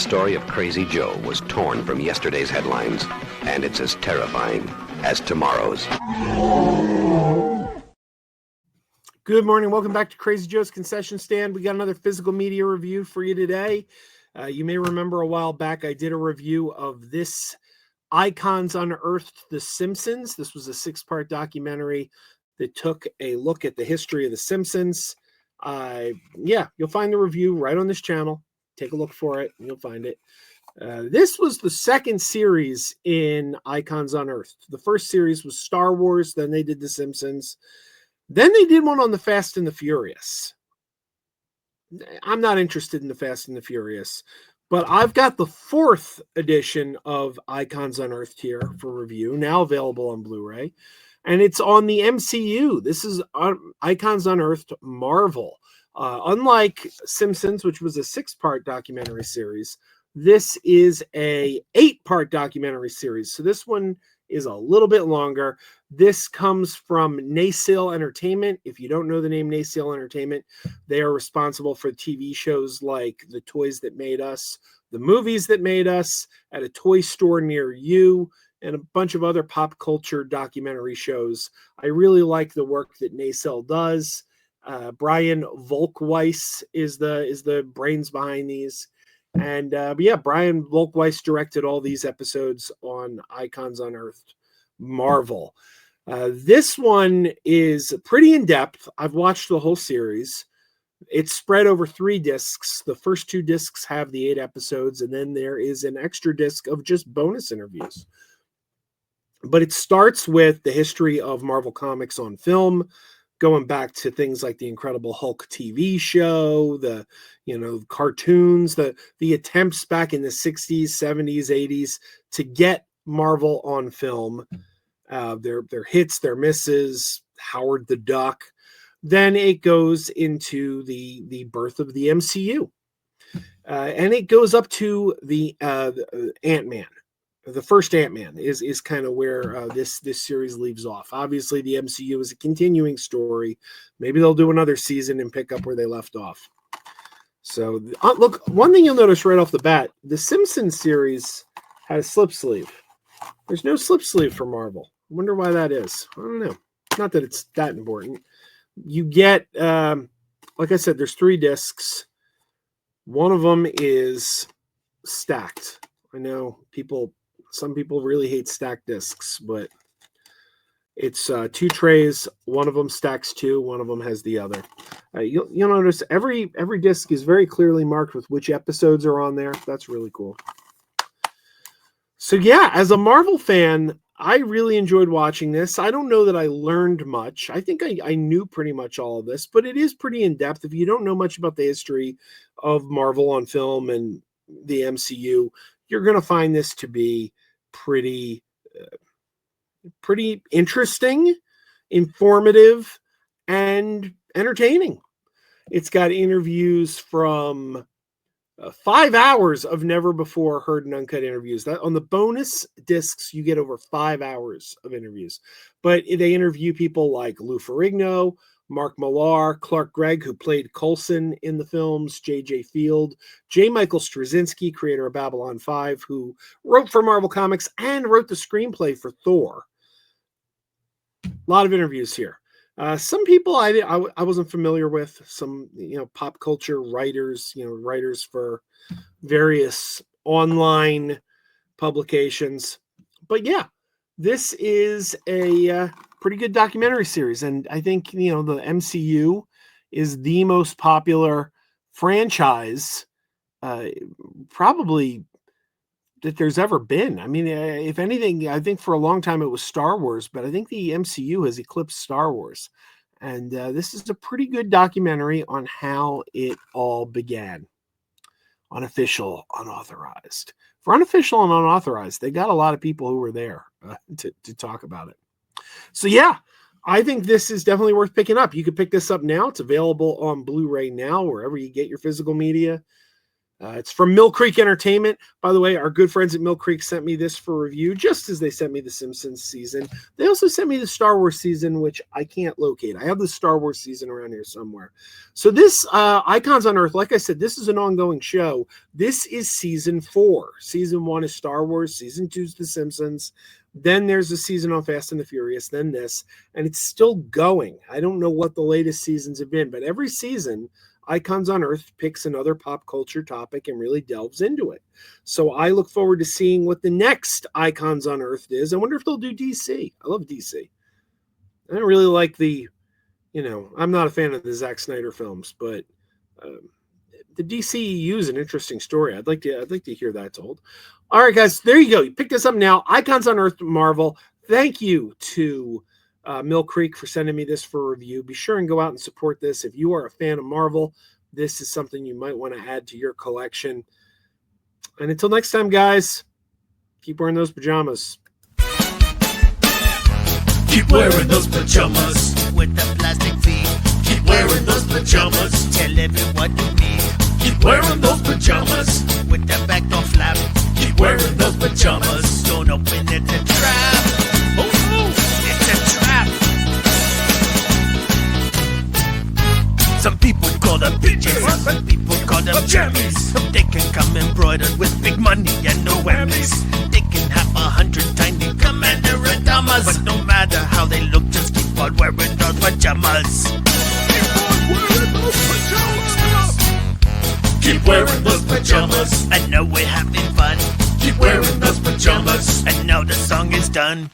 The story of Crazy Joe was torn from yesterday's headlines, and it's as terrifying as tomorrow's. Good morning. Welcome back to Crazy Joe's Concession Stand. We got another physical media review for you today. You may remember a while back I did a review of this Icons Unearthed, The Simpsons. This was a 6-part documentary that took a look at the history of The Simpsons. You'll find the review right on this channel. Take a look for it and you'll find it. This was the second series in Icons Unearthed. The first series was Star Wars, then they did The Simpsons. Then they did one on the Fast and the Furious. I'm not interested in the Fast and the Furious, but I've got the 4th edition of Icons Unearthed here for review, now available on Blu-ray, and it's on the MCU. This is Icons Unearthed Marvel. Unlike Simpsons, which was a 6-part documentary series, this is a 8-part documentary series. So this one is a little bit longer. This comes from Nacelle Entertainment. If you don't know the name Nacelle Entertainment, they are responsible for TV shows like The Toys That Made Us, The Movies That Made Us, At a Toy Store Near You, and a bunch of other pop culture documentary shows. I really like the work that Nacelle does. Brian Volk-Weiss is the brains behind these. And Brian Volk-Weiss directed all these episodes on Icons Unearthed Marvel. This one is pretty in-depth. I've watched the whole series. It's spread over 3 discs. The first 2 discs have the 8 episodes, and then there is an extra disc of just bonus interviews. But it starts with the history of Marvel Comics on film, going back to things like the Incredible Hulk TV show, the cartoons, the attempts back in the 60s, 70s, 80s to get Marvel on film, their hits, their misses, Howard the Duck. Then it goes into the birth of the MCU, and it goes up to the Ant-Man. The first Ant-Man is kind of where this series leaves off. Obviously, the MCU is a continuing story. Maybe they'll do another season and pick up where they left off. So, look, one thing you'll notice right off the bat, the Simpsons series had a slip sleeve. There's no slip sleeve for Marvel. I wonder why that is. I don't know. Not that it's that important. You get, like I said, there's 3 discs. One of them is stacked. I know some people really hate stacked discs, but it's 2 trays. One of them stacks 2. One of them has the other. You'll notice every disc is very clearly marked with which episodes are on there. That's really cool. So yeah, as a Marvel fan, I really enjoyed watching this. I don't know that I learned much. I think I knew pretty much all of this, but it is pretty in-depth. If you don't know much about the history of Marvel on film and the MCU, you're going to find this to be pretty interesting, informative, and entertaining. It's got interviews from 5 hours of never before heard and uncut interviews. That on the bonus discs, you get over 5 hours of interviews. But they interview people like Lou Ferrigno, Mark Millar, Clark Gregg, who played Coulson in the films, J.J. Field, J. Michael Straczynski, creator of Babylon 5, who wrote for Marvel Comics and wrote the screenplay for Thor. A lot of interviews here. Some people I wasn't familiar with, some pop culture writers, writers for various online publications. But yeah, this is a pretty good documentary series, and I think the MCU is the most popular franchise probably that there's ever been. I mean, if anything, I think for a long time it was Star Wars, but I think the MCU has eclipsed Star Wars. And this is a pretty good documentary on how it all began. Unofficial, unauthorized. For unofficial and unauthorized, they got a lot of people who were there to talk about it. So yeah, I think this is definitely worth picking up. You can pick this up now. It's available on Blu-ray now, wherever you get your physical media. It's from Mill Creek Entertainment. By the way, our good friends at Mill Creek sent me this for review, just as they sent me the Simpsons season. They also sent me the Star Wars season, which I can't locate. I have the Star Wars season around here somewhere. So this Icons Unearthed, like I said, this is an ongoing show. This is season 4. Season 1 is Star Wars. Season 2 is The Simpsons. Then there's a season on Fast and the Furious. Then this. And it's still going. I don't know what the latest seasons have been, but every season, Icons Unearthed picks another pop culture topic and really delves into it. So I look forward to seeing what the next Icons Unearthed is. I wonder if they'll do DC. I love DC. I don't really like I'm not a fan of the Zack Snyder films, but the DCEU is an interesting story. I'd like to hear that told. All right, guys, there you go. You pick this up now. Icons Unearthed Marvel. Thank you to Mill Creek for sending me this for review. Be sure and go out and support this. If you are a fan of Marvel, this is something you might want to add to your collection. And until next time, guys, keep wearing those pajamas. Keep wearing those pajamas with the plastic feet. Keep wearing those pajamas. Tell everyone you meet. Keep wearing those pajamas with the back door flap. Keep wearing those pajamas. Don't open it, it's a trap. Oh, it's a trap. Some people call them PJs, some people call them jammies. They can come embroidered with big money and no whammies. They can have 100 tiny commander pajamas, but no matter how they look, just keep on wearing those pajamas. Keep on wearing those pajamas. Keep wearing those pajamas. I know we're having fun. Keep wearing those pajamas. And now the song is done.